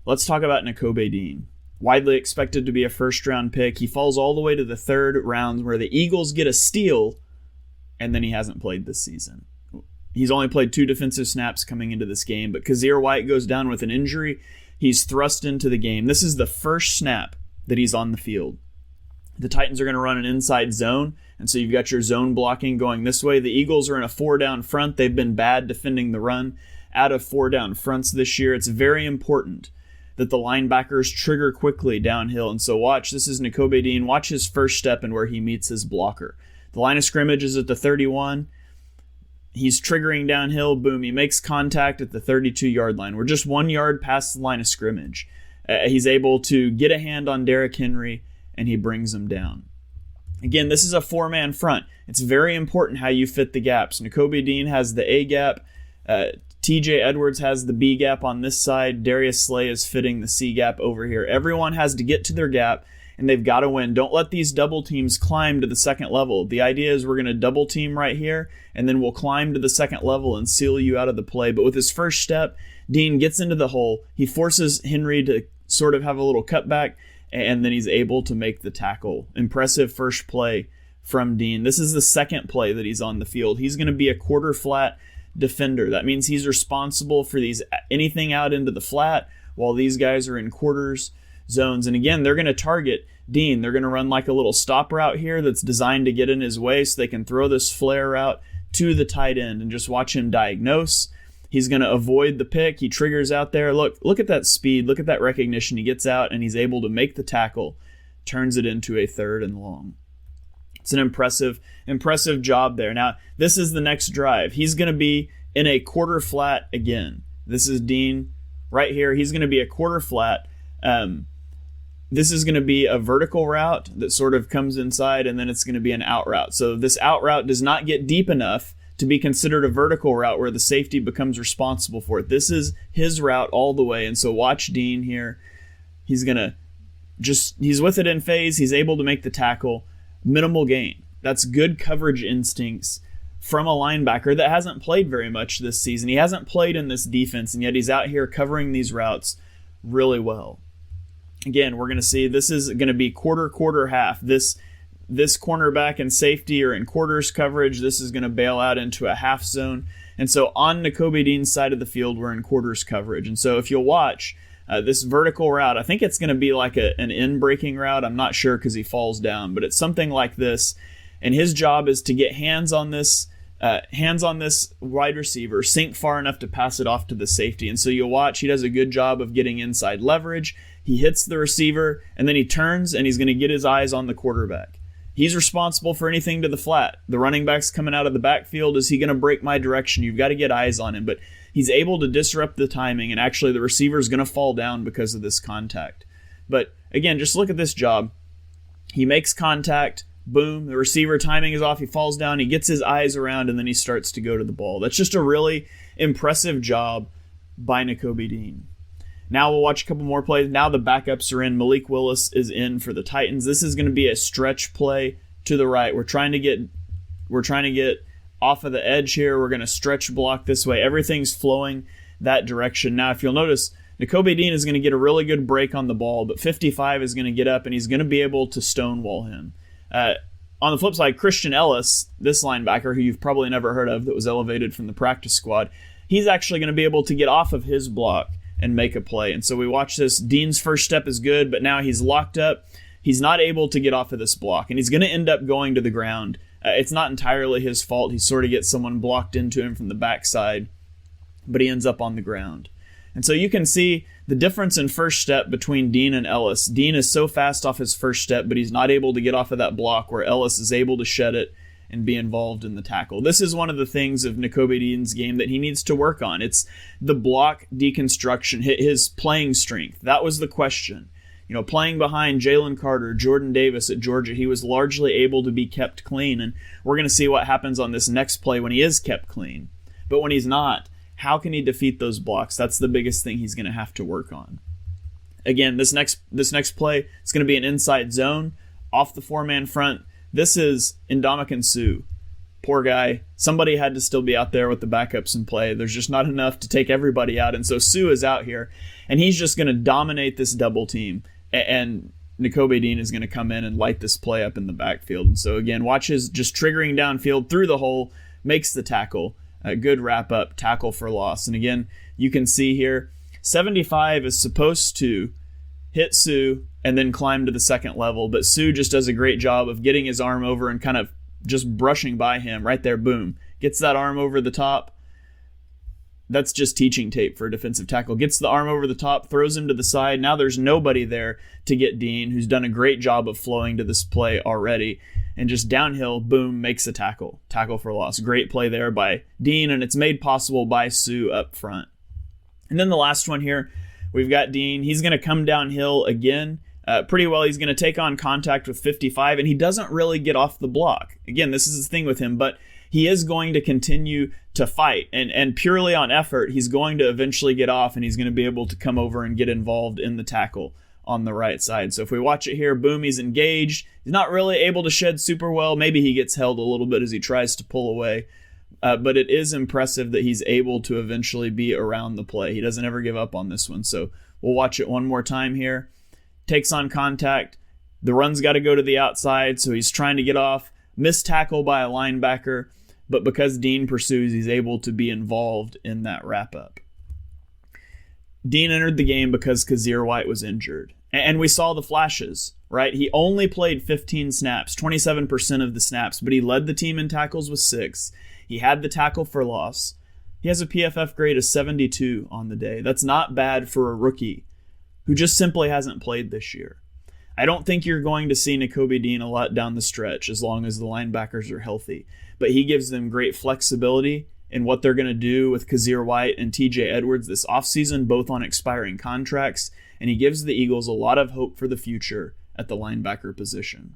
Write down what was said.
let's talk about Nakobe Dean. Widely expected to be a first-round pick. He falls all the way to the third round where the Eagles get a steal, and then he hasn't played this season. He's only played 2 defensive snaps coming into this game, but Kyzir White goes down with an injury. He's thrust into the game. This is the first snap that he's on the field. The Titans are going to run an inside zone, and so you've got your zone blocking going this way. The Eagles are in a 4-down front. They've been bad defending the run out of 4-down fronts this year. It's very important that the linebackers trigger quickly downhill. And so watch, this is Nakobe Dean. Watch his first step and where he meets his blocker. The line of scrimmage is at the 31. He's triggering downhill. Boom, he makes contact at the 32-yard line. We're just 1 yard past the line of scrimmage. He's able to get a hand on Derrick Henry, and he brings him down. Again, this is a 4-man front. It's very important how you fit the gaps. Nakobe Dean has the A gap. TJ Edwards has the B gap on this side. Darius Slay is fitting the C gap over here. Everyone has to get to their gap, and they've got to win. Don't let these double teams climb to the second level. The idea is we're going to double team right here, and then we'll climb to the second level and seal you out of the play. But with his first step, Dean gets into the hole. He forces Henry to sort of have a little cutback, and then he's able to make the tackle. Impressive first play from Dean. This is the second play that he's on the field. He's going to be a quarter flat defender. That means he's responsible for anything out into the flat while these guys are in quarters zones. And again, they're going to target Dean. They're going to run like a little stop route here that's designed to get in his way so they can throw this flare route to the tight end and just watch him diagnose. He's going to avoid the pick. He triggers out there. Look at that speed. Look at that recognition. He gets out and he's able to make the tackle, turns it into a 3rd and long. It's an impressive job there. Now, this is the next drive. He's going to be in a quarter flat again. This is Dean right here. He's going to be a quarter flat. This is going to be a vertical route that sort of comes inside, and then it's going to be an out route. So this out route does not get deep enough to be considered a vertical route where the safety becomes responsible for it. This is his route all the way. And so watch Dean here. He's with it in phase. He's able to make the tackle. Minimal gain. That's good coverage instincts from a linebacker that hasn't played very much this season. He hasn't played in this defense, and yet he's out here covering these routes really well. Again, we're going to see this is going to be quarter, half. This cornerback and safety are in quarters coverage. This is going to bail out into a half zone. And so on Nakobe Dean's side of the field, we're in quarters coverage. And so if you'll watch this vertical route, I think it's going to be like an in-breaking route. I'm not sure because he falls down, but it's something like this. And his job is to get hands on this wide receiver, sink far enough to pass it off to the safety. And so you'll watch, he does a good job of getting inside leverage. He hits the receiver, and then he turns, and he's going to get his eyes on the quarterback. He's responsible for anything to the flat. The running back's coming out of the backfield. Is he going to break my direction? You've got to get eyes on him. But he's able to disrupt the timing, and actually the receiver's going to fall down because of this contact. But again, just look at this job. He makes contact. Boom. The receiver timing is off. He falls down. He gets his eyes around, and then he starts to go to the ball. That's just a really impressive job by Nakobe Dean. Now we'll watch a couple more plays. Now the backups are in. Malik Willis is in for the Titans. This is going to be a stretch play to the right. We're trying to get off of the edge here. We're going to stretch block this way. Everything's flowing that direction. Now, if you'll notice, Nakobe Dean is going to get a really good break on the ball, but 55 is going to get up, and he's going to be able to stonewall him. On the flip side, Christian Ellis, this linebacker who you've probably never heard of that was elevated from the practice squad, he's actually going to be able to get off of his block and make a play. And so we watch this. Dean's first step is good, but now he's locked up. He's not able to get off of this block, and he's going to end up going to the ground. It's not entirely his fault. He sort of gets someone blocked into him from the backside, but he ends up on the ground. And so you can see the difference in first step between Dean and Ellis. Dean is so fast off his first step, but he's not able to get off of that block, where Ellis is able to shed it and be involved in the tackle. This is one of the things of Nakobe Dean's game that he needs to work on. It's the block deconstruction, his playing strength. That was the question. Playing behind Jalen Carter, Jordan Davis at Georgia, he was largely able to be kept clean, and we're going to see what happens on this next play when he is kept clean. But when he's not, how can he defeat those blocks? That's the biggest thing he's going to have to work on. Again, this next play is going to be an inside zone off the 4-man front. This is Ndamukong Suh. Poor guy. Somebody had to still be out there with the backups in play. There's just not enough to take everybody out. And so Sue is out here, and he's just going to dominate this double team. And Nakobe Dean is going to come in and light this play up in the backfield. And so, again, watch his just triggering downfield through the hole, makes the tackle. A good wrap-up, tackle for loss. And, again, you can see here, 75 is supposed to hit Sue and then climb to the second level. But Sue just does a great job of getting his arm over and kind of just brushing by him right there. Boom. Gets that arm over the top. That's just teaching tape for a defensive tackle. Gets the arm over the top, throws him to the side. Now there's nobody there to get Dean, who's done a great job of flowing to this play already. And just downhill, boom, makes a tackle. Tackle for loss. Great play there by Dean, and it's made possible by Sue up front. And then the last one here, we've got Dean. He's going to come downhill again. Pretty well. He's going to take on contact with 55, and he doesn't really get off the block. Again, this is the thing with him, but he is going to continue to fight, and purely on effort, he's going to eventually get off, and he's going to be able to come over and get involved in the tackle on the right side. So if we watch it here, boom, he's engaged. He's not really able to shed super well. Maybe he gets held a little bit as he tries to pull away, but it is impressive that he's able to eventually be around the play. He doesn't ever give up on this one. So we'll watch it one more time here. Takes on contact. The run's got to go to the outside, so he's trying to get off. Missed tackle by a linebacker, but because Dean pursues, he's able to be involved in that wrap-up. Dean entered the game because Kyzir White was injured, and we saw the flashes, right? He only played 15 snaps, 27% of the snaps, but he led the team in tackles with 6. He had the tackle for loss. He has a PFF grade of 72 on the day. That's not bad for a rookie who just simply hasn't played this year. I don't think you're going to see Nakobe Dean a lot down the stretch as long as the linebackers are healthy, but he gives them great flexibility in what they're going to do with Kyzir White and TJ Edwards this offseason, both on expiring contracts, and he gives the Eagles a lot of hope for the future at the linebacker position.